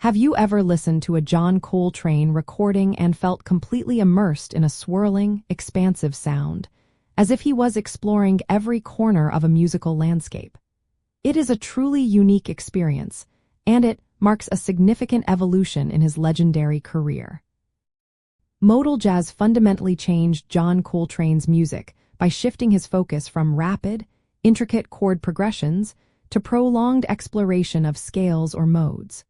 Have you ever listened to a John Coltrane recording and felt completely immersed in a swirling, expansive sound, as if he was exploring every corner of a musical landscape? It is a truly unique experience, and it marks a significant evolution in his legendary career. Modal jazz fundamentally changed John Coltrane's music by shifting his focus from rapid, intricate chord progressions to prolonged exploration of scales or modes.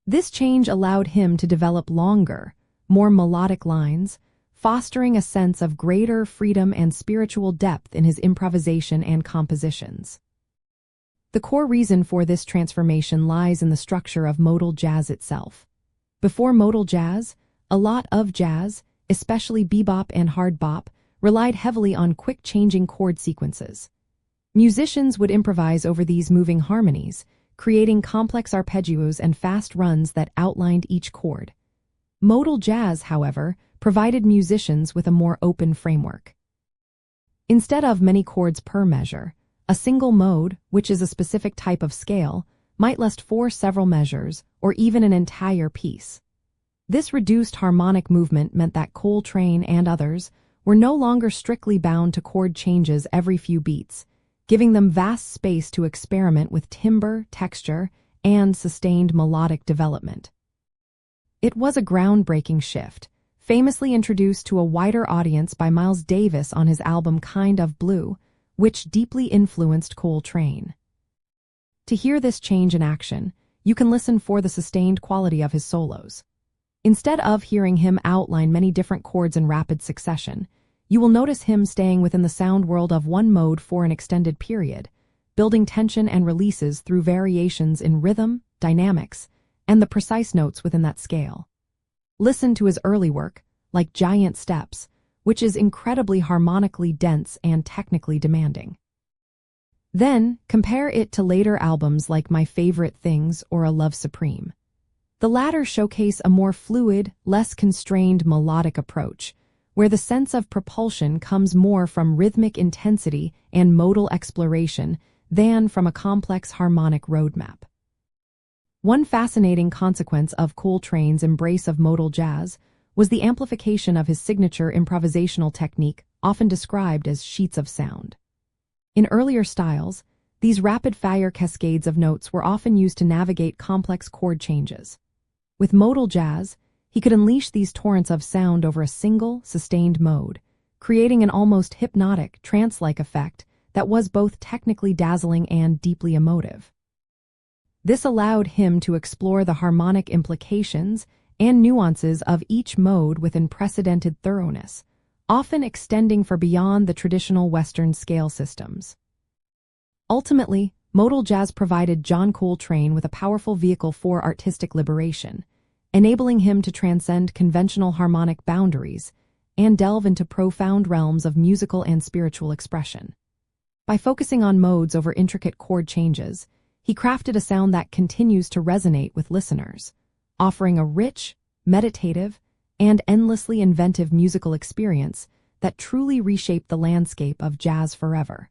This change allowed him to develop longer, more melodic lines, fostering a sense of greater freedom and spiritual depth in his improvisation and compositions. The core reason for this transformation lies in the structure of modal jazz itself. Before modal jazz, a lot of jazz, especially bebop and hard bop, relied heavily on quick-changing chord sequences. Musicians would improvise over these moving harmonies, creating complex arpeggios and fast runs that outlined each chord. Modal jazz, however, provided musicians with a more open framework. Instead of many chords per measure, a single mode, which is a specific type of scale, might last for several measures or even an entire piece. This reduced harmonic movement meant that Coltrane and others were no longer strictly bound to chord changes every few beats, giving them vast space to experiment with timbre, texture, and sustained melodic development. It was a groundbreaking shift, famously introduced to a wider audience by Miles Davis on his album Kind of Blue, which deeply influenced Coltrane. To hear this change in action, you can listen for the sustained quality of his solos. Instead of hearing him outline many different chords in rapid succession, you will notice him staying within the sound world of one mode for an extended period, building tension and releases through variations in rhythm, dynamics, and the precise notes within that scale. Listen to his early work, like Giant Steps, which is incredibly harmonically dense and technically demanding. Then, compare it to later albums like My Favorite Things or A Love Supreme. The latter showcase a more fluid, less constrained melodic approach, where the sense of propulsion comes more from rhythmic intensity and modal exploration than from a complex harmonic roadmap. One fascinating consequence of Coltrane's embrace of modal jazz was the amplification of his signature improvisational technique, often described as sheets of sound. In earlier styles, these rapid-fire cascades of notes were often used to navigate complex chord changes. With modal jazz, he could unleash these torrents of sound over a single, sustained mode, creating an almost hypnotic, trance-like effect that was both technically dazzling and deeply emotive. This allowed him to explore the harmonic implications and nuances of each mode with unprecedented thoroughness, often extending far beyond the traditional Western scale systems. Ultimately, modal jazz provided John Coltrane with a powerful vehicle for artistic liberation, enabling him to transcend conventional harmonic boundaries and delve into profound realms of musical and spiritual expression. By focusing on modes over intricate chord changes, he crafted a sound that continues to resonate with listeners, offering a rich, meditative, and endlessly inventive musical experience that truly reshaped the landscape of jazz forever.